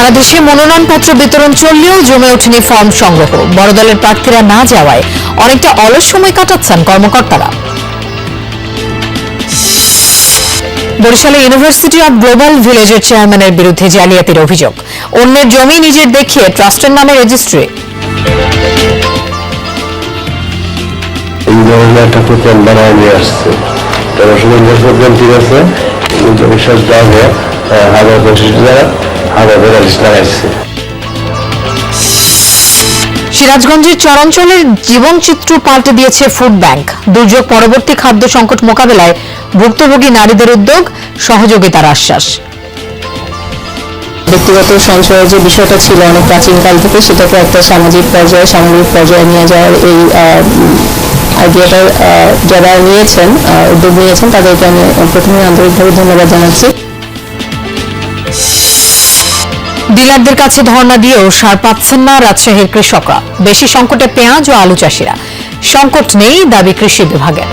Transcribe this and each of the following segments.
সারা দেশে মনোনয়নপত্র বিতরণ চললেও জমে ওঠেনি ফর্ম সংগ্রহ। বড় দলের প্রার্থীরা না যাওয়ায় অনেকটা অলস সময় কাটাচ্ছেন কর্মকর্তারা। বরিশালে ইউনিভার্সিটি অব গ্লোবাল ভিলেজের চেয়ারম্যানের বিরুদ্ধে জালিয়াতির অভিযোগ। অন্যের জমি নিজের দেখিয়ে ট্রাস্টের নামে রেজিস্ট্রি। একটা প্রোগ্রাম বানায় নিয়ে আসছে, তারা শুধু প্রোগ্রাম ঠিক আছে, বিশ্বাস যাবে লাগাইছে। সিরাজগঞ্জের চরাঞ্চলের জীবনচিত্র পাল্টে দিয়েছে ফুড ব্যাংক। দুর্যোগ পরবর্তী খাদ্য সংকট মোকাবেলায় ভুক্তভোগী নারীদের উদ্যোগ, সহযোগিতার আশ্বাস। ব্যক্তিগত সঞ্চয়ের যে বিষয়টা ছিল অনেক প্রাচীনকাল থেকে, সেটাকে একটা সামাজিক পর্যায়ে নিয়ে যাওয়ার এই আইডিয়াটা যারা উদ্যোগ নিয়েছেন তাদেরকে আমি প্রথমে আন্তরিকভাবে ধন্যবাদ জানাচ্ছি। ডিলারদের কাছে ধর্ণা দিয়েও সার পাচ্ছেন না রাজশাহীর কৃষকরা। বেশি সংকটে পেঁয়াজ ও আলু চাষিরা। সংকট নেই দাবি কৃষি বিভাগের।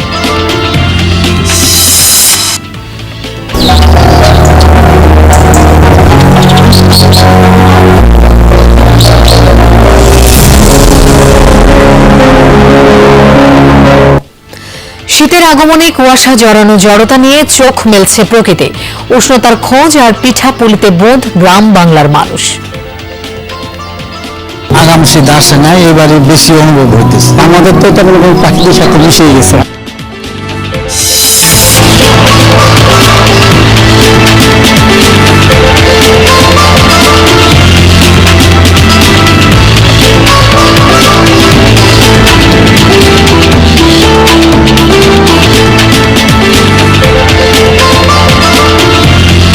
শীতের আগমনে কুয়াশা জড়ানো জড়তা নিয়ে চোখ মেলছে প্রকৃতি। উষ্ণতার খোঁজ আর পিঠা পুলিতে বোধ গ্রাম বাংলার মানুষ। আগাম শীত আসে না, এবারে বেশি অনুভব হইতেছে। আমাদের তো তেমন প্রাকৃতিক সাথে মিশে গেছে।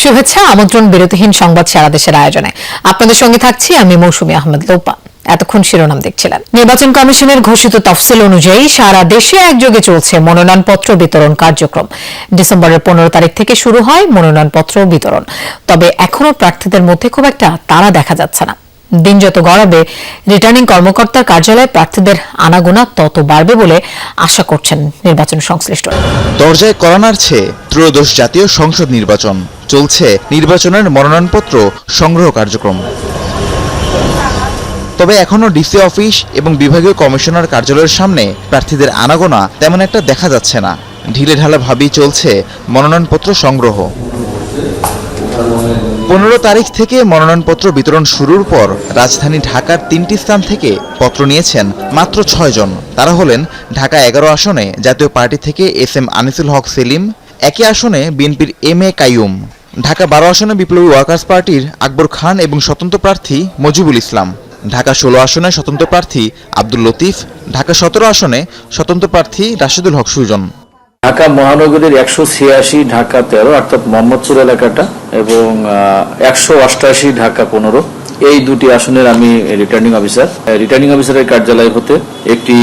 শুভেচ্ছা, আমন্ত্রণ বিরতিহীন সংবাদ সারা দেশের আয়োজনে। আপনাদের সঙ্গে থাকছি আমি মৌসুমী আহমেদ লোপা। এতক্ষণ শিরোনাম দেখছিলেন। নির্বাচন কমিশনের ঘোষিত তফসিল অনুযায়ী সারা দেশে একযোগে চলছে মনোনয়নপত্র বিতরণ কার্যক্রম। ডিসেম্বরের 15 তারিখ থেকে শুরু হয় মনোনয়নপত্র বিতরণ। তবে এখনো প্রার্থীদের মধ্যে খুব একটা তাড়া দেখা যাচ্ছে না। দিন যত গড়াবে রিটার্নিং কর্মকর্তার কার্যালয়ে প্রার্থীদের আনাগোনা তত বাড়বে বলে আশা করছেন নির্বাচন সংশ্লিষ্টরা। দরজায় কড়া নাড়ছে ত্রয়োদশ জাতীয় সংসদ নির্বাচন। চলছে নির্বাচনের মনোনয়নপত্র সংগ্রহ কার্যক্রম। তবে এখনো ডিসি অফিস এবং বিভাগীয় কমিশনার কার্যালয়ের সামনে প্রার্থীদের আনাগোনা তেমন একটা দেখা যাচ্ছে না। ঢিলে ঢালা ভাবেই চলছে মনোনয়নপত্র সংগ্রহ। 15 তারিখ থেকে মনোনয়নপত্র বিতরণ শুরুর পর রাজধানী ঢাকার 3টি স্থান থেকে পত্র নিয়েছেন মাত্র 6 জন। তারা হলেন ঢাকা 11 আসনে জাতীয় পার্টি থেকে SM আনিসুল হক সেলিম, একই আসনে বিএনপির MA কাইয়ুম, ঢাকা 12 আসনে বিপ্লবী ওয়ার্কার্স পার্টির আকবর খান এবং স্বতন্ত্র প্রার্থী মজিবুল ইসলাম, ঢাকা 16 আসনে স্বতন্ত্র প্রার্থী আব্দুল লতিফ, ঢাকা 17 আসনে স্বতন্ত্র প্রার্থী রাশেদুল হক সুজন। ঢাকা মহানগরীর 186, ঢাকা 13 অর্থাৎ মোহাম্মদপুর এলাকাটা এবং 188 ঢাকা 15, এই দুটি আসনের আমি রিটার্নিং অফিসারের কার্যালয় হতে একটি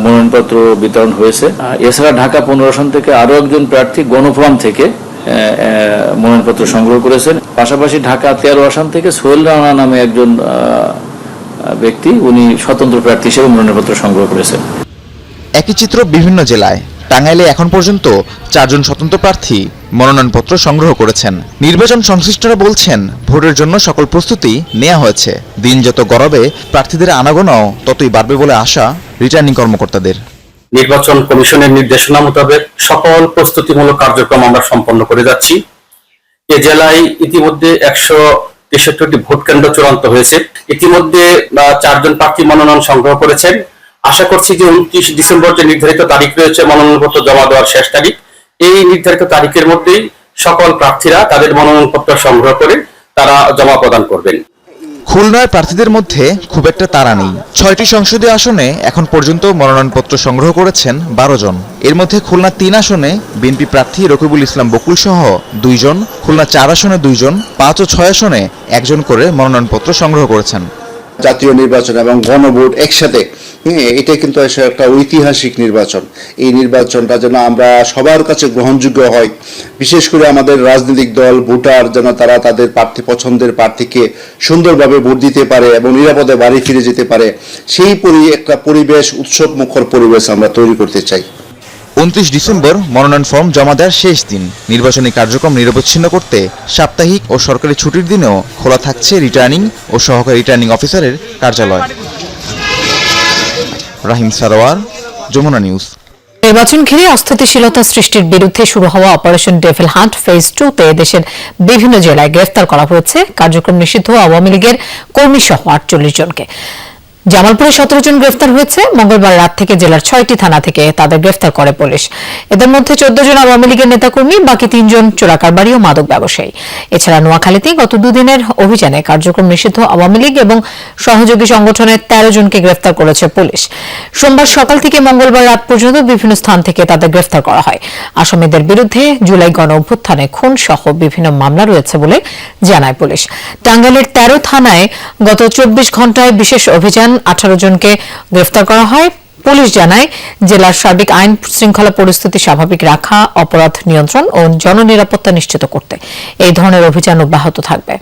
মনোনয়নপত্র বিতরণ হয়েছে। এছাড়া ঢাকা 15 আসন থেকে আরো একজন প্রার্থী গণফোরাম থেকে মনোনয়নপত্র সংগ্রহ করেছেন। পাশাপাশি ঢাকা 13 আসন থেকে সোহেল রানা নামে একজন ব্যক্তি, উনি স্বতন্ত্র প্রার্থী হিসেবে মনোনয়নপত্র সংগ্রহ করেছেন। একই চিত্র বিভিন্ন জেলায়। টাঙ্গাইলে এখন পর্যন্ত 4 জন স্বতন্ত্র প্রার্থী মনোনয়নপত্র সংগ্রহ করেছেন। নির্বাচন সংশ্লিষ্টরা বলছেন ভোটের জন্য সকল প্রস্তুতি নেওয়া হয়েছে। দিন যত গড়াবে প্রার্থীদের আনাগোনাও ততই বাড়বে বলে আশা রিটার্নিং কর্মকর্তাদের। নির্বাচন কমিশনের নির্দেশনা মোতাবেক সকল প্রস্তুতিমূলক কার্যক্রম আমরা সম্পন্ন করে যাচ্ছি। এ জেলায় ইতিমধ্যে 163টি ভোট কেন্দ্র চূড়ান্ত হয়েছে। ইতিমধ্যে 4 জন প্রার্থী মনোনয়ন সংগ্রহ করেছেন। আশা করছি যে 29 ডিসেম্বর যে নির্ধারিত তারিখ রয়েছে মনোনয়নপত্র জমা দেওয়ার শেষ তারিখ, এই নির্ধারিত তারিখের মধ্যেই সকল প্রার্থীরা তাদের মনোনয়নপত্র সংগ্রহ করে তারা জমা প্রদান করবেন। খুলনার প্রার্থীদের মধ্যে খুব একটা তাড়া নেই। 6টি সংসদীয় আসনে এখন পর্যন্ত মনোনয়নপত্র সংগ্রহ করেছেন 12 জন। এর মধ্যে খুলনা 3 আসনে বিএনপি প্রার্থী রকিবুল ইসলাম বকুল সহ 2 জন, খুলনা 4 আসনে 2 জন, 5 ও 6 আসনে 1 জন করে মনোনয়নপত্র সংগ্রহ করেছেন। জাতীয় নির্বাচন এবং গণভোট একসাথে, এটা কিন্তু একটা ঐতিহাসিক নির্বাচন। এই নির্বাচনটা যেন আমরা সবার কাছে গ্রহণযোগ্য হয়, বিশেষ করে আমাদের রাজনৈতিক দল ভোটার যেন তারা তাদের প্রার্থী পছন্দের প্রার্থীকে সুন্দরভাবে ভোট দিতে পারে এবং নিরাপদে বাড়ি ফিরে যেতে পারে, সেই একটা পরিবেশ, উৎসব মুখর পরিবেশ আমরা তৈরি করতে চাই। 29 ডিসেম্বর মনোনয়ন ফর্ম জমা দেওয়ার শেষ দিন। নির্বাচনী কার্যক্রম নিরবচ্ছিন্ন করতে সাপ্তাহিক ও সরকারি ছুটির দিনেও খোলা থাকছে রিটার্নিং ও সহকারী রিটার্নিং অফিসারের কার্যালয়। রাহিম সারোয়ার, যমুনা নিউজ। নির্বাচন ঘিরে অস্থিতিশীলতা সৃষ্টির বিরুদ্ধে শুরু হওয়া অপারেশন ডেভিল হান্ট ফেজ 2-তে দেশের বিভিন্ন জেলায় গ্রেফতার করা হয়েছে কার্যক্রম নিষিদ্ধ আওয়ামী লীগের কর্মী সহ 48 জনকে। জামালপুরে 17 জন গ্রেফতার হয়েছে। মঙ্গলবার রাত থেকে জেলার 6টি থানা থেকে তাদের গ্রেফতার করে পুলিশ। এদের মধ্যে 14 জন আওয়ামী লীগের নেতাকর্মী, বাকি 3 জন চোরাকারবারি ও মাদক ব্যবসায়ী। এছাড়া নোয়াখালীতে গত দুদিনের অভিযানে কার্যক্রম নিষিদ্ধ আওয়ামী লীগ এবং সহযোগী সংগঠনের 13 জনকে গ্রেফতার করেছে পুলিশ। সোমবার সকাল থেকে মঙ্গলবার রাত পর্যন্ত বিভিন্ন স্থান থেকে তাদের গ্রেফতার করা হয়। আসামিদের বিরুদ্ধে জুলাই গণ অভ্যুত্থানে খুন সহ বিভিন্ন মামলা রয়েছে বলে জানায় পুলিশ। টাঙ্গাইলের 13 থানায় গত 24 ঘণ্টায় বিশেষ অভিযান 18 জনকে গ্রেফতার করা হয়। পুলিশ জানায়, জেলার সার্বিক আইন শৃঙ্খলা পরিস্থিতি স্বাভাবিক রাখা, অপরাধ নিয়ন্ত্রণ ও জননিরাপত্তা নিশ্চিত করতে এই ধরনের অভিযান অব্যাহত থাকবে।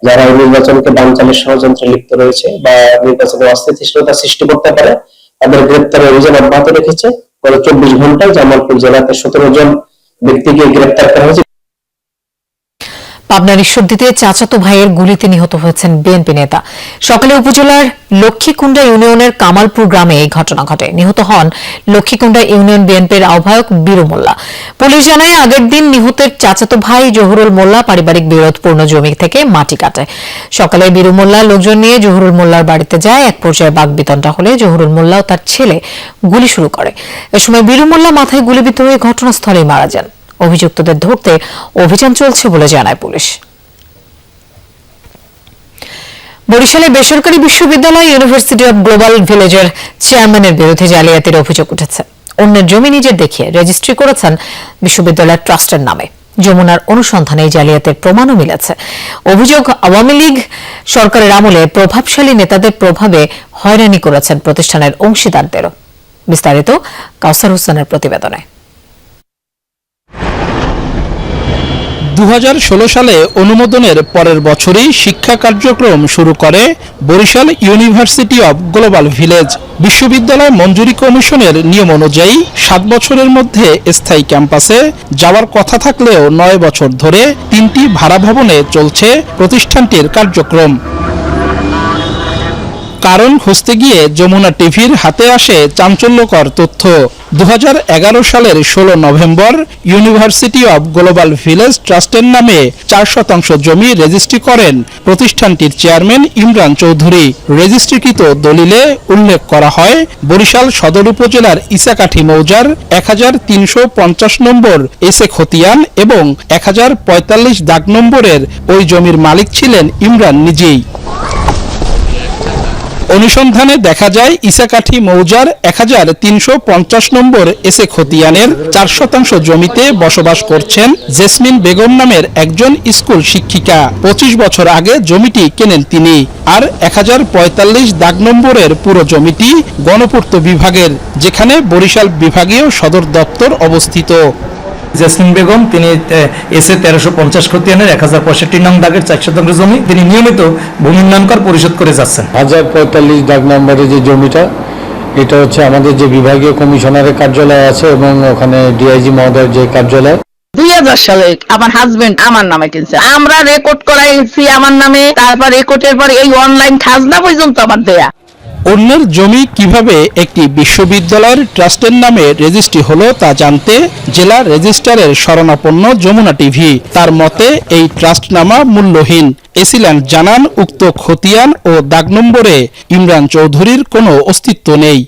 যারা নির্বাচনকে বানচালের ষড়যন্ত্রে লিপ্ত রয়েছে বা নির্বাচনে অস্থিতিশীলতা সৃষ্টি করতে পারে তাদের গ্রেপ্তারের অভিযান অব্যাহত রেখেছে। গত 24 ঘন্টায় জামালপুর জেলাতে 17 জন ব্যক্তিকে গ্রেপ্তার করা হয়েছে। পাবনার ঈশ্বরদীতে চাচাতো ভাইয়ের গুলিতে নিহত হয়েছেন বিএনপি নেতা। সকালে উপজেলার লক্ষ্মীকুণ্ডা ইউনিয়নের কামালপুর গ্রামে এই ঘটনা ঘটে। নিহত হন লক্ষ্মীকুণ্ডা ইউনিয়ন বিএনপির আহ্বায়ক বীরু মোল্লা। পুলিশ জানায়, আগের দিন নিহতের চাচাতো ভাই জহুরুল মোল্লা পারিবারিক বিরোধপূর্ণ জমি থেকে মাটি কাটে। সকালে বীরু মোল্লা লোকজন নিয়ে জহুরুল মোল্লার বাড়িতে যায়। এক পর্যায়ে বাকবিতণ্ডা হলে জহুরুল মোল্লা ও তার ছেলে গুলি শুরু করে। এ সময় বীরু মোল্লা মাথায় গুলিবিদ্ধ হয়ে ঘটনাস্থলেই মারা যান। অভিযুক্তদের ধরতে অভিযান চলছে বলে জানায় পুলিশ। বরিশালে বেসরকারি বিশ্ববিদ্যালয় ইউনিভার্সিটি অব গ্লোবাল ভিলেজের চেয়ারম্যানের বিরুদ্ধে জালিয়াতির অভিযোগ উঠেছে। অন্যের জমি নিজের দেখিয়ে রেজিস্ট্রি করেছেন বিশ্ববিদ্যালয়ের ট্রাস্টের নামে। যমুনার অনুসন্ধানে এই জালিয়াতির প্রমাণও মিলেছে। অভিযোগ, আওয়ামী লীগ সরকারের আমলে প্রভাবশালী নেতাদের প্রভাবে হয়রানি করেছেন প্রতিষ্ঠানের অংশীদারদেরও। বিস্তারিত কাউসার হোসেনের প্রতিবেদনে। 2016 সালে অনুমোদনের পরের বছরই শিক্ষা কার্যক্রম শুরু করে Barishal university of global village. বিশ্ববিদ্যালয় মঞ্জুরি কমিশনের নিয়ম অনুযায়ী 7 বছরের মধ্যে স্থায়ী ক্যাম্পাসে যাওয়ার কথা থাকলেও 9 বছর ধরে 3টি ভাড়া ভবনে চলছে প্রতিষ্ঠানটির কার্যক্রম। কারণ খুঁজতে গিয়ে যমুনা টিভির হাতে আসে চাঞ্চল্যকর তথ্য। 2011 সালের 16 November university of global village ট্রাস্টের নামে 4% জমি রেজিস্ট্রি করেন প্রতিষ্ঠানটির চেয়ারম্যান ইমরান চৌধুরী। রেজিস্ট্রিকৃত দলিলে উল্লেখ করা হয়, বরিশাল সদর উপজেলার ইসাকাঠি মৌজার 1350 নম্বর এসে খতিয়ান এবং 1045 দাগ নম্বরের ওই জমির মালিক ছিলেন ইমরান নিজেই। অনুসন্ধানে দেখা যায়, ইসাকাঠি মৌজার 1350 নম্বর এসে খতিয়ানের 4% জমিতে বসবাস করছেন জেসমিন বেগম নামের একজন স্কুল শিক্ষিকা। 25 বছর আগে জমিটি কেনেন তিনি। আর 1045 দাগ নম্বরের পুরো জমিটি গণপূর্ত বিভাগের, যেখানে বরিশাল বিভাগীয় সদর দপ্তর অবস্থিত। জেসমিন বেগম তিনি এসে 1350 খতিয়ানের 1065 নং দাগের 4% জমি তিনি নিয়মিত ভূমি উন্নয়ন কর পরিশোধ করে যাচ্ছেন। 1045 দাগ নম্বরের যে জমিটা, এটা হচ্ছে আমাদের যে বিভাগীয় কমিশনারের কার্যালয় আছে এবং ওখানে ডিআইজি মহোদয়ের যে কার্যালয়। 2000 সালে আমার হাজবেন্ড আমার নামে কিনছে, আমরা রেকর্ড করাইছি আমার নামে, তারপর রেকর্ডের পর এই অনলাইন খাজনা পর্যন্ত আমার দেয়া। অন্যের জমি কিভাবে একটি বিশ্ববিদ্যালয়ের ট্রাস্টের নামে রেজিস্ট্রি হলো তা জানতে জেলা রেজিস্ট্রারের শরণাপন্ন যমুনা টিভি। তার মতে, এই ট্রাস্টনামা মূল্যহীন। এসিল্যান্ড জানান, উক্ত খতিয়ান ও দাগ নম্বরে ইমরান চৌধুরীর কোনো অস্তিত্ব নেই।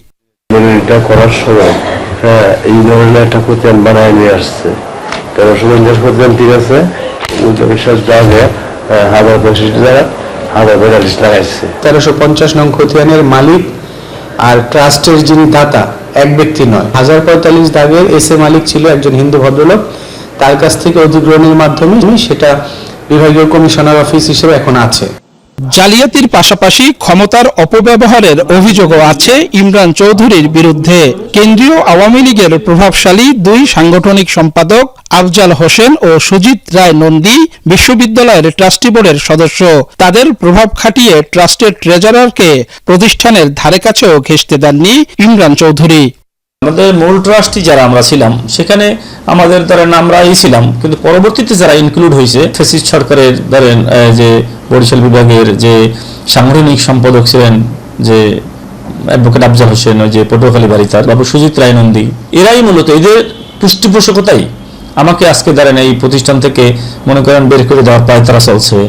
এটা করার সময় এই ধরনের একটা খতিয়ান বানায় নিয়ে আসছে। 1350 খতিয়ান ঠিক আছে, 19 জায়গায় 1065 জায়গা 1045 লাগাইছে। 1350 নং খতিয়ানের মালিক আর ট্রাস্টের যিনি দাতা এক ব্যক্তি নয়। 1045 দাগের এসে মালিক ছিল একজন হিন্দু ভদ্রলোক। তার কাছ থেকে অধিগ্রহণের মাধ্যমে সেটা বিভাগীয় কমিশনার অফিস হিসেবে এখন আছে। জালিয়াতির পাশাপাশি ক্ষমতার অপব্যবহারের অভিযোগও আছে ইমরান চৌধুরীর বিরুদ্ধে। কেন্দ্রীয় আওয়ামী লীগের প্রভাবশালী দুই সাংগঠনিক সম্পাদক আফজাল হোসেন ও সুজিত রায় নন্দী বিশ্ববিদ্যালয়ের ট্রাস্টি বোর্ডের সদস্য। তাদের প্রভাব খাটিয়ে ট্রাস্টের ট্রেজারারকে প্রতিষ্ঠানের ধারে কাছেও ঘেঁষতে দেননি ইমরান চৌধুরী। আমাদের মূল ট্রাস্টি যারা আমরা ছিলাম সেখানে আমাদের ধরেন আমরাই ছিলাম, কিন্তু পরবর্তীতে যারা ইনক্লুড হয়েছে ফ্যাসিস্ট সরকারের ধরেন যে বরিশাল বিভাগের যে সাংগঠনিক সম্পাদক ছিলেন যে অ্যাডভোকেট আফজাল হোসেন, ওই যে পটুয়াখালী বাড়ি তার বাবু সুজিত রায় নন্দী, এরাই মূলত এদের পৃষ্ঠপোষকতাই আমাকে আজকে ধরেন এই প্রতিষ্ঠান থেকে মনে করেন বের করে দেওয়ার পায়তারা চলছে।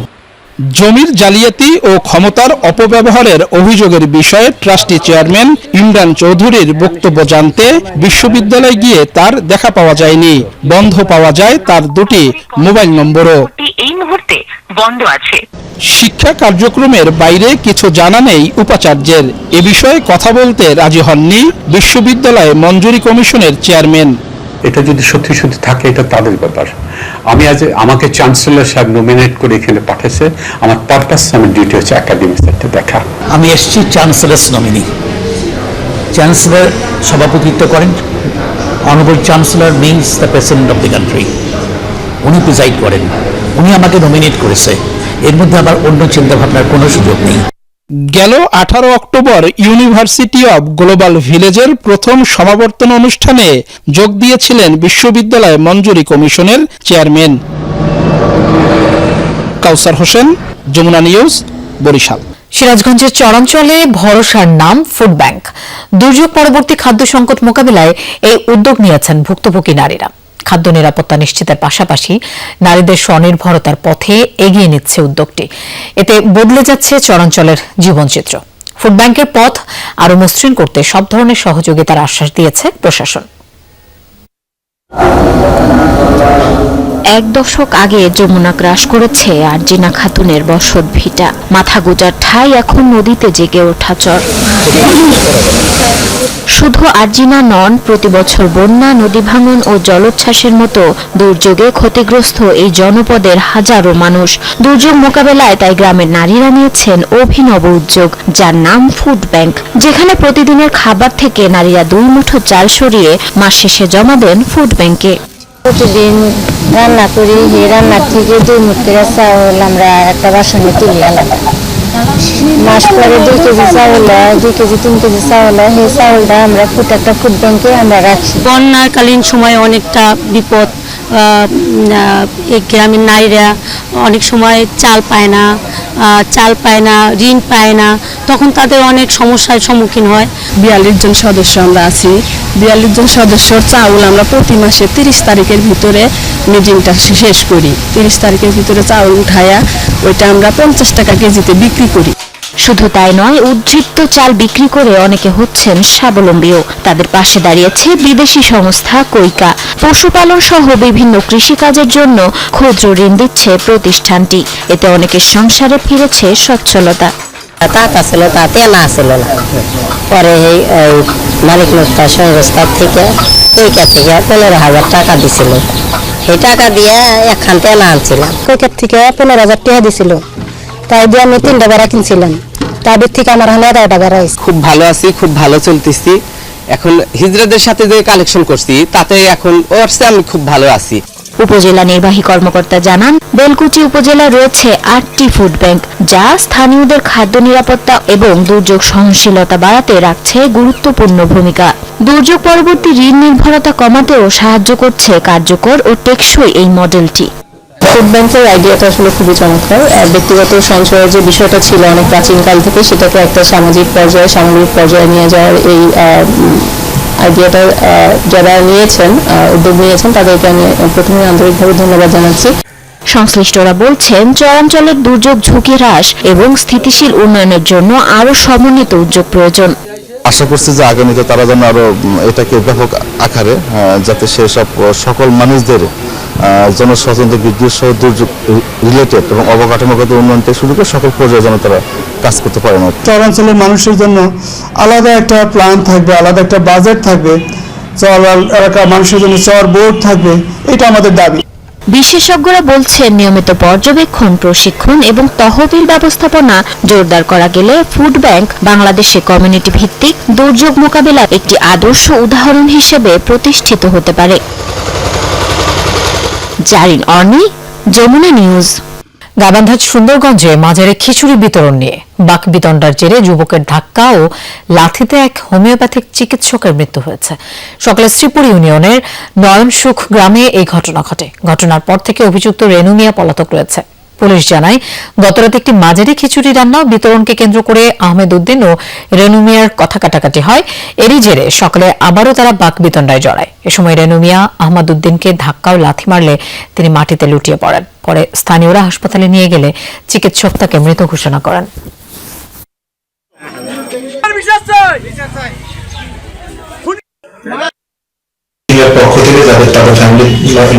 জমির জালিয়াতি ও ক্ষমতার অপব্যবহারের অভিযোগের বিষয়ে ট্রাস্টি চেয়ারম্যান ইমরান চৌধুরীর বক্তব্য জানতে বিশ্ববিদ্যালয়ে গিয়ে তার দেখা পাওয়া যায়নি। বন্ধ পাওয়া যায় তার দুটি মোবাইল নম্বরও। এই মুহূর্তে বন্ধ আছে। শিক্ষা কার্যক্রমের বাইরে কিছু জানা নেই উপাচার্যের। এ বিষয়ে কথা বলতে রাজি হননি বিশ্ববিদ্যালয় মঞ্জুরি কমিশনের চেয়ারম্যান। এটা যদি সত্যি সত্যি থাকে এটা তাদের ব্যাপার। আমি আজ আমাকে চ্যান্সেলর সাহেব নমিনেট করে এখানে পাঠাইছে, আমার পারপাস আমার ডিউটি হচ্ছে একাডেমিক সাথে দেখা। আমি এসছি চ্যান্সেলর নমিনি, চ্যান্সেলর সভাপতিত্ব করেন, honourable chancellor means the president of the country, উনি প্রিজাইড করেন, উনি আমাকে নমিনেট করেছে। এর মধ্যে আবার অন্য চিন্তা ভাবনার কোনো সুযোগ নেই। গেল 18 অক্টোবর ইউনিভার্সিটি অব গ্লোবাল ভিলেজের প্রথম সমাবর্তন অনুষ্ঠানে যোগ দিয়েছিলেন বিশ্ববিদ্যালয় মঞ্জুরি কমিশনের চেয়ারম্যান। কাউসার হোসেন, যমুনা নিউজ, বরিশাল। সিরাজগঞ্জের চরাঞ্চলে ভরসার নাম ফুড ব্যাংক। দুর্যোগ পরবর্তী খাদ্য সংকট মোকাবিলায় এই উদ্যোগ নিয়েছেন ভুক্তভোগী নারীরা। খাদ্য নিরাপত্তা নিশ্চিতের পাশাপাশি নারীদের স্বনির্ভরতার পথে এগিয়ে নিচ্ছে উদ্যোগটি। এতে বদলে যাচ্ছে চরাঞ্চলের জীবনচিত্র। ফুড ব্যাংকের পথ আরও মসৃণ করতে সব ধরনের সহযোগিতার আশ্বাস দিয়েছে প্রশাসন। এক দশক আগে যমুনা গ্রাস করেছে আরজিনা খাতুনের বসত ভিটা। মাথা গোজার ঠাই এখন নদীতে জেগে ওঠা চর। শুধু আরজিনা নন, প্রতি বছর বন্যা, নদী ভাঙন ও জলোচ্ছ্বাসের মতো দুর্যোগে ক্ষতিগ্রস্ত এই জনপদের হাজারো মানুষ। দুর্যোগ মোকাবেলায় তাই গ্রামের নারীরা নিয়েছেন অভিনব উদ্যোগ, যার নাম ফুড ব্যাংক, যেখানে প্রতিদিনের খাবার থেকে নারীরা 2 মুঠো চাল সরিয়ে মাস শেষে জমা দেন ফুড ব্যাংকে। প্রতিদিন রান্না করি, এই রান্নার থেকে 2 মুঠো চাউল আমরা একটা বাসনে তুলি আলাদা। মাস পরে 2 কেজি চাউল হয়, 2 কেজি 3 কেজি চাউল হয়, সেই চাউলটা আমরা একটা ফুড ব্যাংকে আমরা রাখি। বন্যাকালীন সময় অনেকটা বিপদ, এই গ্রামের নারীরা অনেক সময় চাল পায় না, ঋণ পায় না, তখন তাদের অনেক সমস্যার সম্মুখীন হয়। 42 জন সদস্য আমরা আছি। 42 জন সদস্যর চাউল আমরা প্রতি মাসে 30 তারিখের ভিতরে মিটিংটা শেষ করি। 30 তারিখের ভিতরে চাউল উঠায়া ওইটা আমরা 50 টাকা কেজিতে বিক্রি করি। শুধু তাই নয়, উদ্বৃত্ত চাল বিক্রি করে অনেকে হচ্ছেন স্বাবলম্বীও। তাদের পাশে দাঁড়িয়েছে বিদেশি সংস্থা কৈকা। পশুপালন সহ বিভিন্ন কৃষিকাজের জন্য ক্ষুদ্র ঋণ দিচ্ছে প্রতিষ্ঠানটি। এতে অনেকের সংসারে ফিরেছে সচ্ছলতা। টাকা ছিল, তাতে না ছিল না। পরে এই মালিক মুক্তা সংস্থা থেকে কৈকা থেকে 15,000 টাকা দিছিল। এই টাকা দিয়ে একখান তেল আনছিলাম। কৈকার থেকে 15,000 টাকা দিছিল, তাই দিয়ে আমি 3টা বেড়া কিনছিলাম। তাদের থেকে আমার 11টা বেড়া। খুব ভালো আছি, খুব ভালো চলতেছি। এখন হিজড়াদের সাথে যে কালেকশন করছি তাতে এখন আমি খুব ভালো আছি। উপজেলা নির্বাহী কর্মকর্তা জানান, বেলকুচি উপজেলায় রয়েছে 8টি ফুড ব্যাংক, যা স্থানীয়দের খাদ্য নিরাপত্তা এবং দুর্যোগ সহনশীলতা বাড়াতে রাখছে গুরুত্বপূর্ণ ভূমিকা। দুর্যোগ পরবর্তী ঋণ নির্ভরতা কমাতেও সাহায্য করছে কার্যকর ও টেকসই এই মডেলটি। ফুড ব্যাংকের আইডিয়াটা আসলে খুবই চমৎকার। ব্যক্তিগত সঞ্চয়ের যে বিষয়টা ছিল অনেক প্রাচীনকাল থেকে, সেটাকে একটা সামাজিক পর্যায়ে, সামগ্রিক পর্যায়ে নিয়ে যাওয়ার এই আইডিয়াটা যারা নিয়েছেন, উদ্যোগ নিয়েছেন, তাদেরকে আমি প্রথমে আন্তরিকভাবে ধন্যবাদ জানাচ্ছি। সংশ্লিষ্টরা বলছেন, চরাঞ্চলের দুর্যোগ ঝুঁকি হ্রাস এবং স্থিতিশীল উন্নয়নের জন্য আরও সমন্বিত উদ্যোগ প্রয়োজন। আশা করছি যে আগামীতে তারা যেন আরো এটাকে ব্যাপক আকারে, যাতে সেসব সকল মানুষদের জনসচেতনতা বৃদ্ধি সহ দুর্যোগ রিলেটেড এবং অবকাঠামোগত উন্নয়ন থেকে শুরু করে সকল পর্যায়ে যেন তারা কাজ করতে পারে। চরাঞ্চলের মানুষের জন্য আলাদা একটা প্ল্যান থাকবে, আলাদা একটা বাজেট থাকবে, এলাকার মানুষের জন্য চর বোর্ড থাকবে, এটা আমাদের দাবি। বিশেষজ্ঞরা বলছেন নিয়মিত পর্যবেক্ষণ, প্রশিক্ষণ এবং তহবিল ব্যবস্থাপনা জোরদার করা গেলে ফুড ব্যাংক বাংলাদেশে কমিউনিটি ভিত্তিক দুর্যোগ মোকাবিলার একটি আদর্শ উদাহরণ হিসেবে প্রতিষ্ঠিত হতে পারে। জারিন অর্নি, যমুনা নিউজ। গাইবান্ধার সুন্দরগঞ্জে মাজারে খিচুড়ি বিতরণ নিয়ে বাক বিতণ্ডার জেরে যুবকের ধাক্কা ও লাথিতে এক হোমিওপ্যাথিক চিকিৎসকের মৃত্যু হয়েছে। সকালে শ্রীপুর ইউনিয়নের নয়নসুখ গ্রামে এই ঘটনা ঘটে। ঘটনার পর থেকে অভিযুক্ত রেনু মিয়া পলাতক রয়েছে। পুলিশ জানায়, গতরাতে একটি মাঝারি খিচুড়ি রান্না বিতরণকে কেন্দ্র করে আহমেদ উদ্দিন ও রেনু মিয়ার কথা কাটাকাটি হয়। এরই জেরে সকালে আবারও তারা বাক বিতণ্ডায় জড়ায়। এ সময় রেনু মিয়া আহমেদ উদ্দিনকে ধাক্কা ও লাথি মারলে তিনি মাটিতে লুটিয়ে পড়েন। পরে স্থানীয়রা হাসপাতালে নিয়ে গেলে চিকিৎসক তাকে মৃত ঘোষণা করেন। পক্ষ থেকে যাদের তাদের ফ্যামিলি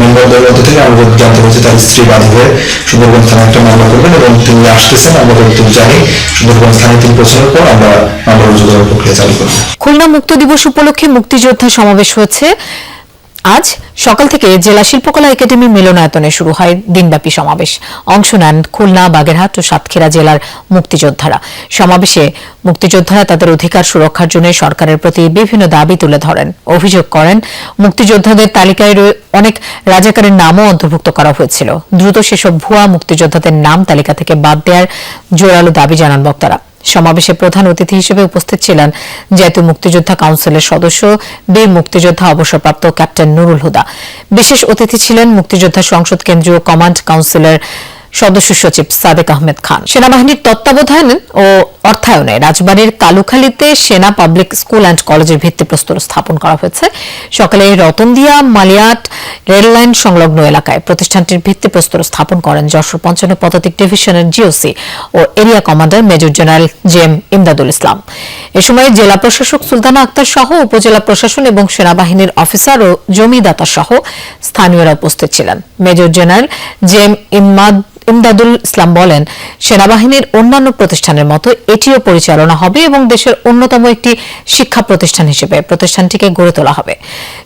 মেম্বারদের মধ্যে থেকে আমরা জানতে পারছি তার স্ত্রী বাদী হয়ে সুন্দরগঞ্জ থানায় একটা মামলা করবেন এবং তিনি আসতেছেন। আমরা যতটুকু জানি সুন্দরগঞ্জ থানায় তিনি পৌঁছানোর পর আমরা মামলা রুজু করার প্রক্রিয়া চালু করব। খুলনা মুক্ত দিবস উপলক্ষে মুক্তিযোদ্ধা সমাবেশ হয়েছে। আজ সকাল থেকে জেলা শিল্পকলা একাডেমি মিলনায়তনে শুরু হয় দিনব্যাপী সমাবেশ। অংশ নেন খুলনা, বাগেরহাট ও সাতক্ষীরা জেলার মুক্তিযোদ্ধারা। সমাবেশে মুক্তিযোদ্ধারা তাদের অধিকার সুরক্ষার জন্য সরকারের প্রতি বিভিন্ন দাবি তুলে ধরেন। অভিযোগ করেন, মুক্তিযোদ্ধাদের তালিকায় অনেক রাজাকারের নামও অন্তর্ভুক্ত করা হয়েছিল। দ্রুত সেসব ভুয়া মুক্তিযোদ্ধাদের নাম তালিকা থেকে বাদ দেওয়ার জোরালো দাবি জানান বক্তারা। সমাবেশে প্রধান অতিথি হিসেবে উপস্থিত ছিলেন জাতীয় মুক্তিযোদ্ধা কাউন্সিলের সদস্য, বীর মুক্তিযোদ্ধা অবসরপ্রাপ্ত ক্যাপ্টেন নুরুল হুদা। বিশেষ অতিথি ছিলেন মুক্তিযোদ্ধা সংসদ কেন্দ্রীয় কমান্ড কাউন্সিলের সদস্য সচিব সাদেক আহমেদ খান। সেনাবাহিনীর তত্ত্বাবধানে ও অর্থায়নে রাজবাড়ীর কালুখালীতে সেনা পাবলিক স্কুল অ্যান্ড কলেজের ভিত্তিপ্রস্তর স্থাপন করা হয়েছে। সকালে রতনদিয়া মালিয়াট রেললাইন সংলগ্ন এলাকায় প্রতিষ্ঠানটির ভিত্তিপ্রস্তর স্থাপন করেন যশোর ৫৫ পদাতিক ডিভিশনের জিওসি ও area commander major general JM Imdadul Islam. এ সময় জেলা প্রশাসক সুলতানা আক্তার সহ উপজেলা প্রশাসন এবং সেনাবাহিনীর অফিসার ও জমিদাতা সহ স্থানীয়রা উপস্থিত ছিলেন। মেজর জেনারেল জেএম ইমদাদুল ইসলাম বলেন, সেনাবাহিনীর অন্যান্য প্রতিষ্ঠানের মতো এটিও পরিচালনা হবে এবং দেশের অন্যতম একটি শিক্ষা প্রতিষ্ঠান হিসেবে প্রতিষ্ঠানটিকে গড়ে তোলা হবে।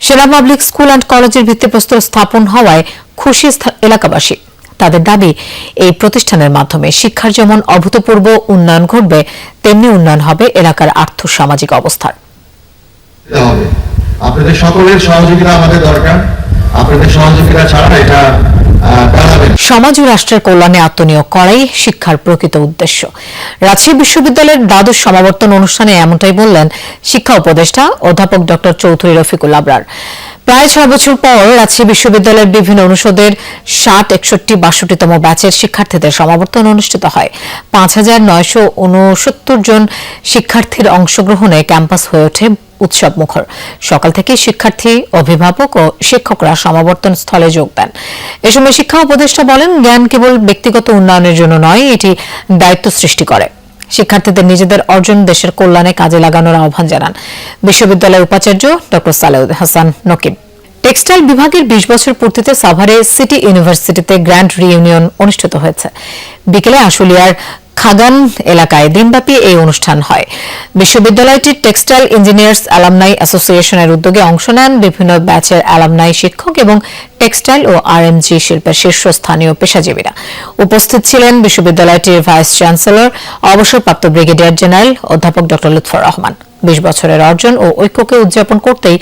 সেনা পাবলিক স্কুল অ্যান্ড কলেজের ভিত্তিপ্রস্তর স্থাপন হওয়ায় খুশি এলাকাবাসী। তাদের দাবি, এই প্রতিষ্ঠানের মাধ্যমে শিক্ষার যেমন অভূতপূর্ব উন্নয়ন ঘটবে, তেমনি উন্নয়ন হবে এলাকার আর্থ-সামাজিক অবস্থার। আপনাদের সকলের সহযোগিতা আমাদের দরকার। আপনাদের সহযোগিতা ছাড়া এটা সমাজ ও রাষ্ট্রের কল্যাণে আত্মনিয়োগ করাই শিক্ষার প্রকৃত উদ্দেশ্য। রাজশাহী বিশ্ববিদ্যালয়ের দ্বাদশ সমাবর্তন অনুষ্ঠানে এমনটাই বললেন শিক্ষা উপদেষ্টা অধ্যাপক ডক্টর চৌধুরী রফিকুল আবরার। প্রায় ৬ বছর পর রাজশাহী বিশ্ববিদ্যালয়ের বিভিন্ন অনুষদের ৬০, ৬১, ৬২তম ব্যাচের শিক্ষার্থীদের সমাবর্তন অনুষ্ঠিত হয়। ৫,৯৬৯ জন শিক্ষার্থীর অংশগ্রহণে ক্যাম্পাস হয়ে ওঠে উৎসব মুখর। সকাল থেকে শিক্ষার্থী, অভিভাবক ও শিক্ষকরা সমাবর্তন স্থলে যোগ দেন। এ সময় শিক্ষা উপদেষ্টা বলেন, জ্ঞান কেবল ব্যক্তিগত উন্নয়নের জন্য নয়, এটি দায়িত্ব সৃষ্টি করে। শিক্ষার্থীদের নিজেদের অর্জন দেশের কল্যাণে কাজে লাগানোর আহ্বান জানান বিশ্ববিদ্যালয়ের উপাচার্য ডক্টর সালেউদ হাসান নকিব। টেক্সটাইল বিভাগের ২০ বছর পূর্তিতে সাভারে সিটি ইউনিভার্সিটিতে গ্র্যান্ড রিইউনিয়ন অনুষ্ঠিত হয়েছে। বিকেলে আশুলিয়ার খাগান এলাকায় দিনব্যাপী এই অনুষ্ঠান হয়। বিশ্ববিদ্যালয়টির টেক্সটাইল ইঞ্জিনিয়ার্স অ্যালামনাই অ্যাসোসিয়েশনের উদ্যোগে অংশ নেন বিভিন্ন ব্যাচের অ্যালামনাই, শিক্ষক এবং টেক্সটাইল ও আরএমজি শিল্পের শীর্ষস্থানীয় পেশাজীবীরা। উপস্থিত ছিলেন বিশ্ববিদ্যালয়টির ভাইস চ্যান্সেলর অবসরপ্রাপ্ত ব্রিগেডিয়ার জেনারেল অধ্যাপক ডক্টর লুৎফর রহমান। ২০ বছরের অর্জন ও ঐক্যকে উদযাপন করতেই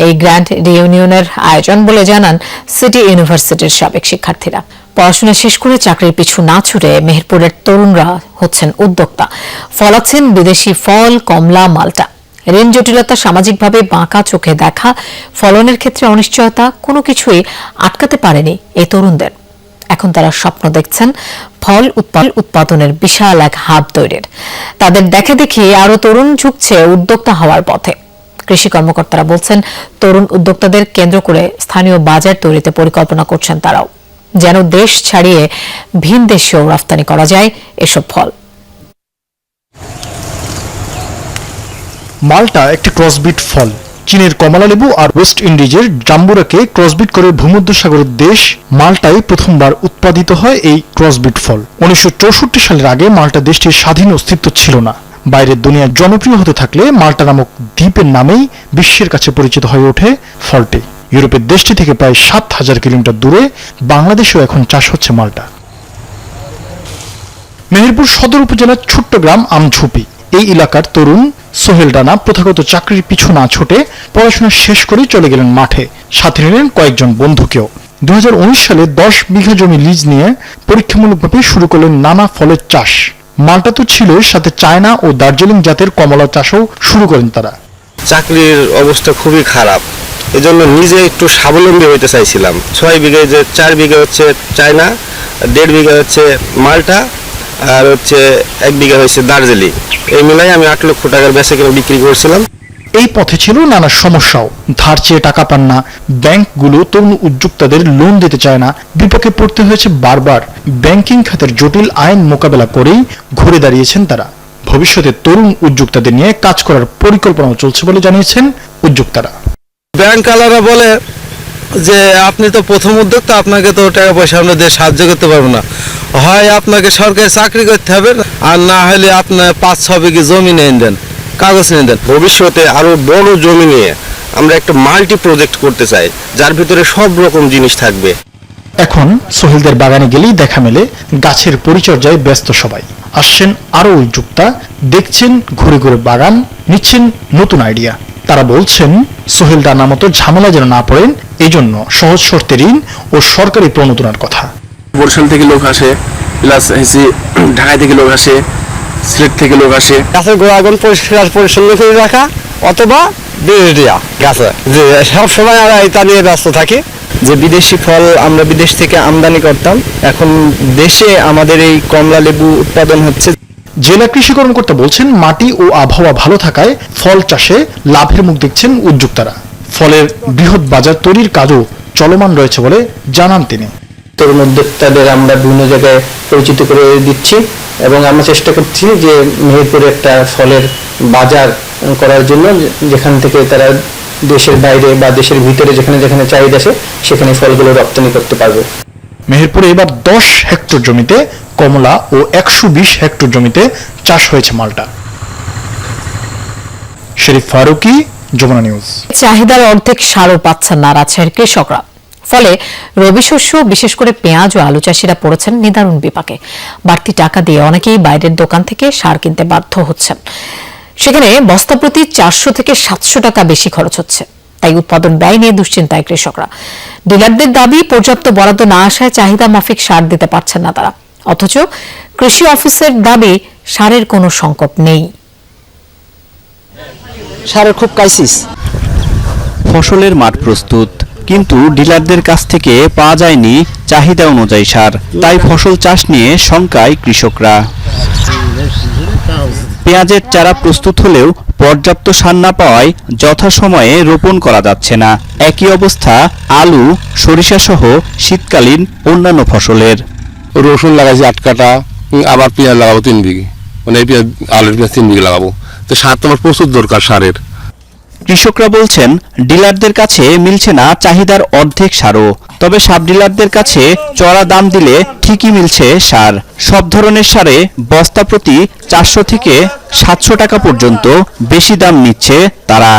এই গ্র্যান্ড রিইউনিয়নের আয়োজন বলে জানান সিটি ইউনিভার্সিটির সাবেক শিক্ষার্থীরা। পড়াশোনা শেষ করে চাকরির পিছু না ছুটে মেহেরপুরের তরুণরা হচ্ছেন উদ্যোক্তা, ফলাচ্ছেন বিদেশি ফল, কমলা, মালটা। ঋণ জটিলতা, সামাজিকভাবে বাঁকা চোখে দেখা, ফলনের ক্ষেত্রে অনিশ্চয়তা, কোনো কিছুই আটকাতে পারেনি এই তরুণদের। এখন তারা স্বপ্ন দেখছেন ফল উৎপাদনের বিশাল এক হাব তৈরির। তাদের দেখে দেখে আরো তরুণ ঝুঁকছে উদ্যোক্তা হওয়ার পথে। কৃষি কর্মকর্তারা বলছেন, তরুণ উদ্যোক্তাদের কেন্দ্র করে স্থানীয় বাজার তৈরিতে পরিকল্পনা করছেন তারাও, যেন দেশ ছাড়িয়ে ভিন দেশেও রপ্তানি করা যায় এসব ফল। মালটা একটি ক্রসবিট ফল। চীনের কমলালেবু আর ওয়েস্ট ইন্ডিজের জাম্বুরাকে ক্রসবিট করে ভূমধ্যসাগরের দেশ মাল্টায় প্রথমবার উৎপাদিত হয় এই ক্রসবিট ফল। ১৯৬৪ সালের আগে মাল্টা দেশটির স্বাধীন অস্তিত্ব ছিল না। বাইরের দুনিয়ায় জনপ্রিয় হতে থাকলে মাল্টা নামক দ্বীপের নামেই বিশ্বের কাছে পরিচিত হয়ে ওঠে ফলটি। ইউরোপের দেশটি থেকে প্রায় 7,000 কিলোমিটার দূরে বাংলাদেশেও এখন চাষ হচ্ছে মালটা। মেহেরপুর সদর উপজেলার ছোট্ট গ্রাম আমঝুপি। এই এলাকার তরুণ সোহেল রানা প্রথাগত চাকরির পিছু না ছুটে পড়াশোনা শেষ করে চলে গেলেন মাঠে, সাথে নিলেন কয়েকজন বন্ধুকেও। 2019 সালে 10 বিঘা জমি লিজ নিয়ে পরীক্ষামূলকভাবে শুরু করলেন নানা ফলের চাষ। মালটা তো ছিল, সাথে চায়না ও দার্জিলিং জাতের কমলা চাষও শুরু করেন তারা। চাকরির অবস্থা খুবই খারাপ, এজন্য নিজে একটু স্বাবলম্বী হইতে চাইছিলাম। 6 বিঘায় যে 4 বিঘা হচ্ছে চায়না, 1.5 বিঘা হচ্ছে মালটা, আর হচ্ছে 1 বিঘা হচ্ছে দার্জিলিং। এই মিলাই আমি 8 লক্ষ টাকার বেচা কিনে বিক্রি করছিলাম। এই পথে ছিল নানা সমস্যাও। ধার চেয়ে টাকা পান না, ব্যাংকগুলো তরুণ উদ্যোক্তাদের লোন দিতে চায় না, বিপক্ষে পড়তে হয়েছে বারবার। ব্যাংকিং খাতের জটিল আইন মোকাবেলা করেই ঘুরে দাঁড়িয়েছেন তারা। ভবিষ্যতে তরুণ উদ্যোক্তাদের নিয়ে কাজ করার পরিকল্পনাও চলছে বলে জানিয়েছেন উদ্যোক্তারা। ব্যাংকওয়ালারা বলে যে আপনি তো প্রথম উদ্যোক্তা, আপনাকে তো টাকা পয়সা আমরা দিয়ে সাহায্য করতে পারবো না, হয় আপনাকে সরকারি চাকরি করতে হবে, আর না হলে আপনার 5-6 বিঘি জমি নিয়ে দেন, কাগজ নিয়ে দেন। ভবিষ্যতে আরো বড় জমি নিয়ে আমরা একটা মাল্টি প্রজেক্ট করতে চাই, যার ভিতরে সব রকম জিনিস থাকবে। এখন সোহেলদের বাগানে গেলেই দেখা মেলে গাছের পরিচর্যায় ব্যস্ত সবাই। আসছেন আরো উদ্যোক্তা, দেখছেন ঘুরে ঘুরে বাগান, নিচ্ছেন নতুন আইডিয়া। তারা বলছেন সোহেল রানার মতো ঝামেলা যেন না পড়েন, এই জন্য সহজ শর্তে ঋণ ও সরকারি প্রণোদনার কথা। বরিশাল থেকে লোক আসে, প্লাস ঢাকা থেকে লোক আসে, সিলেট থেকে লোক আসে। গাছের গোড়াগুন পরিষ্কার পরিচ্ছন্ন করে রাখা অথবা বেড়ে দেওয়া গাছে, যে সব সময় আমরা এটা নিয়ে ব্যস্ত থাকি। যে বিদেশি ফল আমরা বিদেশ থেকে আমদানি করতাম, এখন দেশে আমাদের এই কমলা লেবু উৎপাদন হচ্ছে। জেলা কৃষি কর্মকর্তা বলছেন মাটি ও আবহাওয়া ভালো থাকায় ফল চাষে লাভের মুখ দেখছেন উদ্যোক্তারা। ফলের বৃহৎ বাজার তৈরির কাজও চলমান রয়েছে বলে জানান তিনি। তরুণ উদ্যোক্তাদের আমরা বিভিন্ন জায়গায় পরিচিত করে দিচ্ছি এবং আমরা চেষ্টা করছি যে মেহেরপুরে একটা ফলের বাজার করার জন্য, যেখান থেকে তারা দেশের বাইরে বা দেশের ভিতরে যেখানে যেখানে চাহিদা আছে সেখানে ফলগুলো রপ্তানি করতে পারবে। মেহেরপুরে এবার 10 হেক্টর জমিতে কমলা ও 120 হেক্টর জমিতে চাষ হয়েছে মালটা। শরীফ ফারুকি, যমুনা নিউজ। চাহিদার অর্ধেক সারও পাচ্ছেন না রাজশাহীর কৃষকরা। ফলে রবি শস্য বিশেষ করে পেঁয়াজ ও আলু চাষিরা পড়েছেন নিদারুণ বিপাকে। বাড়তি টাকা দিয়ে অনেকেই বাইরের দোকান থেকে সার কিনতে বাধ্য হচ্ছেন। সেখানে বস্তা প্রতি 400 থেকে 700 টাকা বেশি খরচ হচ্ছে। তাই উৎপাদন ব্যয় নিয়ে দুশ্চিন্তায় কৃষকরা। ডিলারদের দাবি, পর্যাপ্ত বরাদ্দ না আসায় চাহিদা মাফিক সার দিতে পারছেন না তারা। অথচ কৃষি অফিসের দাবি সারের কোনো সংকট নেই। সারের খুব ক্রাইসিস। ফসলের মাঠ প্রস্তুত, কিন্তু ডিলারদের কাছ থেকে পাওয়া যায়নি চাহিদা অনুযায়ী সার। তাই ফসল চাষ নিয়ে শঙ্কায় কৃষকরা। পেঁয়াজের চারা প্রস্তুত হলেও পর্যাপ্ত সার না পাওয়ায় যথাসময়ে রোপণ করা যাচ্ছে না। একই অবস্থা আলু, সরিষা সহ শীতকালীন অন্যান্য ফসলের। রসুন লাগাইছি 8 কাঠা, আবার পেঁয়াজ লাগাবো 3 বিঘে, মানে এই পেঁয়াজ আলুর পেঁয়াজ 3 বিঘে লাগাবো। তো সার তো আমার প্রচুর দরকার সারের। কৃষকরা বলছেন ডিলারদের কাছে মিলছে না চাহিদার অর্ধেক সারও। তবে সাব ডিলারদের কাছে চড়া দাম দিলে ঠিকই মিলছে সার। সব ধরনের সারে বস্তা প্রতি 400 থেকে 700 টাকা পর্যন্ত বেশি দাম নিচ্ছে তারা।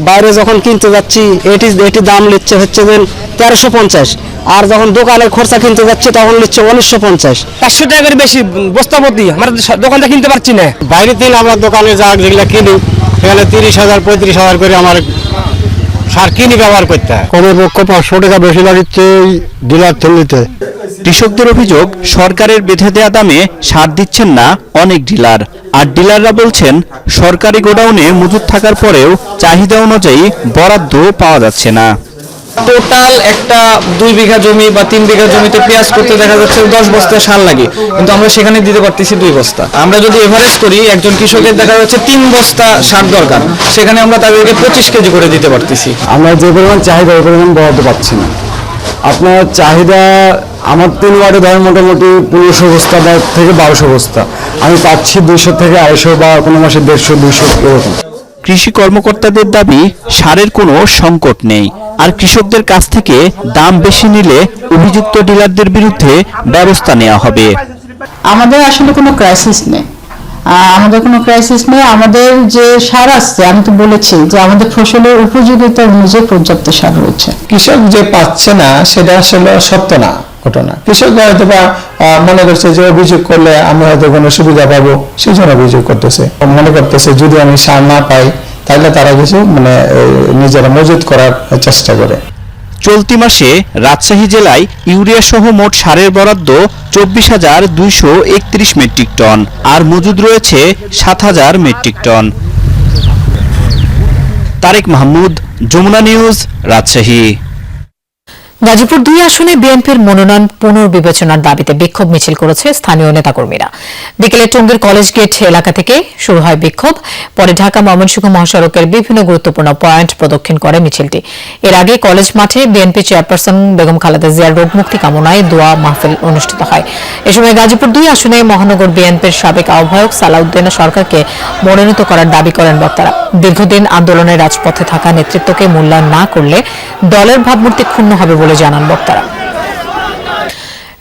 বাইরে যখন কিনতে যাচ্ছি এটি দাম নিচ্ছে হচ্ছে 1350, আর যখন দোকানের খরচা কিনতে যাচ্ছে তখন নিচ্ছে 1950। 500 টাকার বেশি বস্তা প্রতি আমরা দোকানটা কিনতে পারছি না। বাইরে থেকে আমরা দোকানে যা যেগুলো কিনি সেখানে 30,000 35,000 করে আমার সার কিনে ব্যবহার করতে হয়। কমের পক্ষ 500 টাকা বেশি লাগছে ডিলার থেকে। কৃষকদের অভিযোগ, সরকারের বেঁধে দেয়া দামে সার দিচ্ছেন না অনেক ডিলার। আর ডিলাররা বলছেন সরকারি গোডাউনে মজুত থাকার পরেও চাহিদা অনুযায়ী বরাদ্দ পাওয়া যাচ্ছে না। টোটাল একটা 2 বিঘা জমি বা 3 বিঘা জমিতে পেঁয়াজ করতে দেখা যাচ্ছে 10 বস্তা সার লাগে, কিন্তু আমরা সেখানে দিতে পারতেছি 2 বস্তা। আমরা যদি এভারেজ করি একজন কৃষকের দেখা যাচ্ছে 3 বস্তা সার দরকার, সেখানে আমরা তাদেরকে 25 কেজি করে দিতে পারতেছি। আমরা যে পরিমাণ চাহিদা ওই পরিমাণ বরাদ্দ পাচ্ছি না। আপনার চাহিদা আমার 3 ওয়ার্ডে ধরেন মোটামুটি 1500 বস্তা থেকে 1200 বস্তা, আমি পাচ্ছি 200 থেকে 250 বা কোনো মাসে 150 200 এরকম। কৃষি কর্মকর্তাদের দাবি সারের কোনো সংকট নেই, আর কৃষকদের কাছ থেকে দাম বেশি নিলে অভিযুক্ত ডিলারদের বিরুদ্ধে ব্যবস্থা নেওয়া হবে। আমাদের আসলে কোনো ক্রাইসিস নেই, আমাদের কোনো ক্রাইসিস নেই। আমাদের যে সার আসছে, আমি তো বলেছি যে আমাদের ফসলের উপযোগিতা অনুযায়ী পর্যাপ্ত সার রয়েছে। কৃষক যে পাচ্ছে না সেটা আসলে সত্য না ঘটনা। কৃষক হয়তো বা মনে করছে যে অভিযোগ করলে আমি হয়তো কোনো সুবিধা পাবো, সেই জন্য অভিযোগ করতেছে। মনে করতেছে যদি আমি সার না পাই তাহলে তারা কিছু নিজেরা মজুত করার চেষ্টা করে। চলতি মাসে রাজশাহী জেলায় ইউরিয়া সহ মোট সারের বরাদ্দ 24,231 মেট্রিক টন আর মজুদ রয়েছে 7,000 metric ton. Tarek Mahmud, Jamuna news, Rajshahi. Gazipur 2 আসনে বিএনপির মনোনয়ন পুনর্বিবেচনার দাবিতে বিক্ষোভ মিছিল করেছে স্থানীয় নেতাকর্মীরা। বিকেলে টঙ্গীর কলেজ গেট এলাকা থেকে শুরু হয় বিক্ষোভ, পরে ঢাকা ময়মনসিংহ মহাসড়কের বিভিন্ন গুরুত্বপূর্ণ পয়েন্ট প্রদক্ষিণ করে মিছিলটি। এর আগে কলেজ মাঠে বিএনপি চেয়ারপারসন বেগম খালেদা জিয়ার রোগমুক্তি কামনায় দোয়া মাহফিল অনুষ্ঠিত হয়। এ সময় গাজীপুর 2 আসনে মহানগর বিএনপির সাবেক আহ্বায়ক সালাউদ্দিন সরকারকে মনোনীত করার দাবি করেন বক্তারা। দীর্ঘদিন আন্দোলনে রাজপথে থাকা নেতৃত্বকে মূল্যায়ন না করলে দলের ভাবমূর্তি ক্ষুণ্ণ হবে বলে জানান বক্তারা।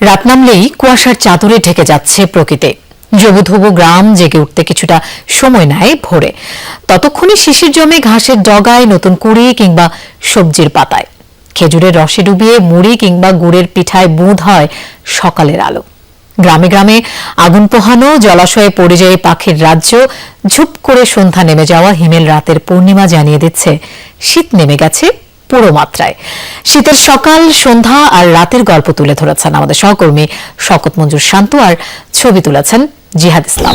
রাত নামলেই কুয়াশার চাদরে ঢেকে যাচ্ছে প্রকৃতি। জবুধবু গ্রাম জেগে উঠতে কিছুটা সময় নেয় ভোরে। ততক্ষণে শিশির জমে ঘাসের ডগায়, নতুন কুড়ি কিংবা সবজির পাতায়। খেজুরের রসে ডুবিয়ে মুড়ি কিংবা গুড়ের পিঠায় বুঁদ হয় সকালের আলো। গ্রামে গ্রামে আগুন পোহানো, জলাশয়ে পরিযায়ী পাখির রাজ্য, ঝুপ করে সন্ধ্যা নেমে যাওয়া হিমেল রাতের পূর্ণিমা জানিয়ে দিচ্ছে শীত নেমে গেছে পুরো মাত্রায়। শীতের সকাল, সন্ধ্যা আর রাতের গল্প তুলে ধরেছেন আমাদের সহকর্মী শওকত মঞ্জুর শান্ত, আর ছবি তুলেছেন জিহাদ ইসলাম।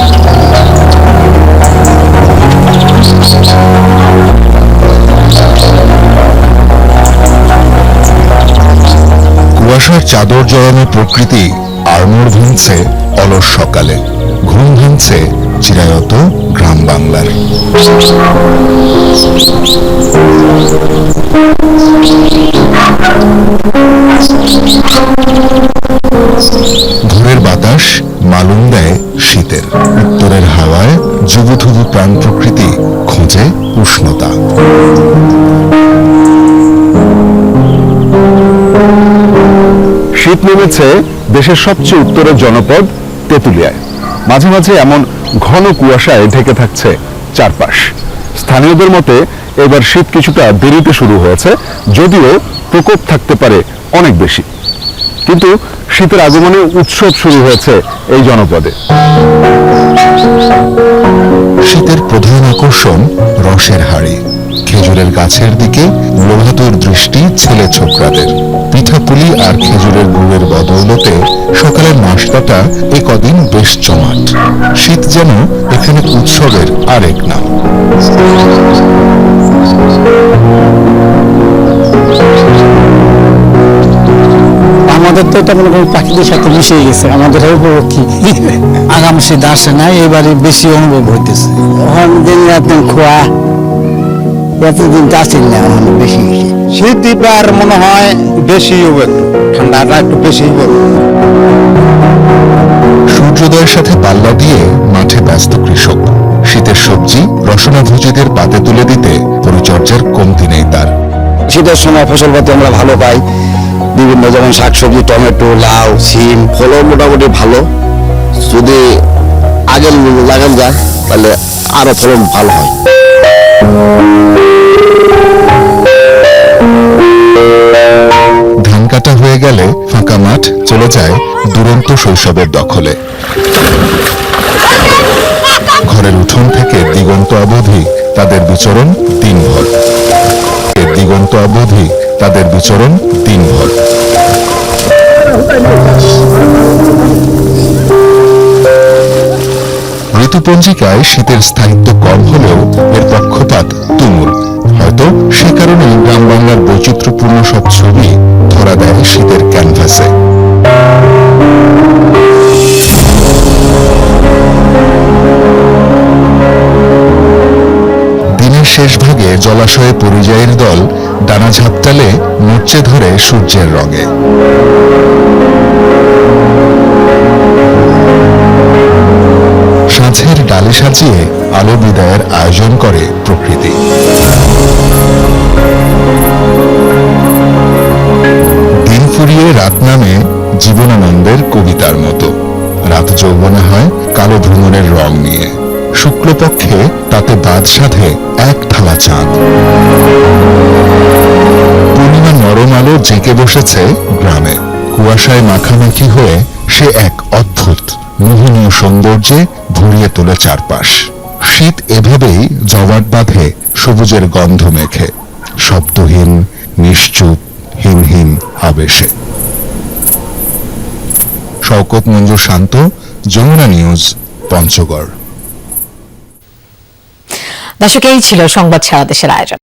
কুয়াশার চাদর জড়ানো প্রকৃতি আড়মোড় ভাঙছে অলস সকালে, ঘুম ভাঙছে চিরায়ত গ্রাম বাংলার। ভোরের বাতাস মালুম দেয় শীতের, উত্তরের হাওয়ায় যুবথুবু প্রাণ প্রকৃতি খোঁজে উষ্ণতা। শীত নেমেছে দেশের সবচেয়ে উত্তরের জনপদ তেঁতুলিয়ায়। মাঝে মাঝে এমন ঘন কুয়াশায় ঢেকে থাকছে চারপাশ। স্থানীয়দের মতে এবার শীত কিছুটা দেরিতে শুরু হয়েছে, যদিও প্রকোপ থাকতে পারে অনেক বেশি। কিন্তু শীতের আগমনে উৎসব শুরু হয়েছে এই জনপদে। শীতের প্রধান আকর্ষণ রসের হাড়ি। খেজুরের গাছের দিকে লোভাতুর দৃষ্টি ছেলে ছোকরাদের। পিঠাপুলি আর খেজুরের গুড়ের বদৌলতে সকালের নাশতাটা একদিন বেশ জমাট। শীত যেন এখানে উৎসবের আরেক নাম। আমাদের তো এটা মনে করেন প্রাকৃতিক সাথে মিশে গেছে, আমাদের উপভোগী আগাম শীত আসে না, এবারে বেশি অনুভব হইতেছে। দিন রাত খোয়া এতদিন আসেন না, বেশি শীত এবার মনে হয় বেশি হবে, একটু ঠান্ডাটা একটু বেশি হবে। সূর্যোদয়ের সাথে পাল্লা দিয়ে মাঠে ব্যস্ত কৃষক। শীতের সবজি রসনাভোজীদের পাতে তুলে দিতে পরিচর্যার কমতি নেই তার। শীতের সময় ফসলপাতি আমরা ভালো পাই, বিভিন্ন যেমন শাকসবজি, টমেটো, লাউ, সিম, ফলও মোটামুটি ভালো। যদি আগে লাগানো যায় তাহলে আরো ফলন ভালো হয়। ধান কাটা হয়ে গেলে ফাঁকা মাঠ চলে যায় দুরন্ত শৈশবের দখলে। ঘরের উঠোন থেকে দিগন্ত অবধি তাদের বিচরণ দিনভর। দিগন্ত অবধি তাদের বিচরণ দিনভর। ঋতুপঞ্জিকায় শীতের স্থায়িত্ব কম হলেও এর পক্ষপাত তুমুল। হয়তো সে কারণেই গ্রাম বাংলার বৈচিত্র্যপূর্ণ সব ছবি ধরা দেয় শীতের ক্যানভাসে। দিনের শেষ ভাগে জলাশয়ে পরিযায়ীর দল ডানা ঝাপটালে মরচে ধরে সূর্যের রঙে। সাঁঝের ডালে সাজিয়ে আলো বিদায়ের আয়োজন করে প্রকৃতি। দিন ফুরিয়ে রাত নামে জীবনানন্দের কবিতার মতো। রাত যৌবনে হয় কালো ভ্রমণের রং নিয়ে। শুক্লপক্ষে তাতে বাদ সাধে এক থালা চাঁদ। পূর্ণিমা নরম আলো জেঁকে বসেছে গ্রামে। কুয়াশায় মাখামাখি হয়ে সে এক অদ্ভুত মোহনীয় সৌন্দর্যে ভরিয়ে তোলে চারপাশ। শীত এভাবেই জমাট বাঁধে সবুজের গন্ধ মেখে, শব্দহীন, নিশ্চুপ, হিমহিম আবেশে। শওকত মঞ্জুর শান্ত, যমুনা নিউজ, পঞ্চগড়। দর্শক, এই ছিল সংবাদ সারা দেশের আয়োজন।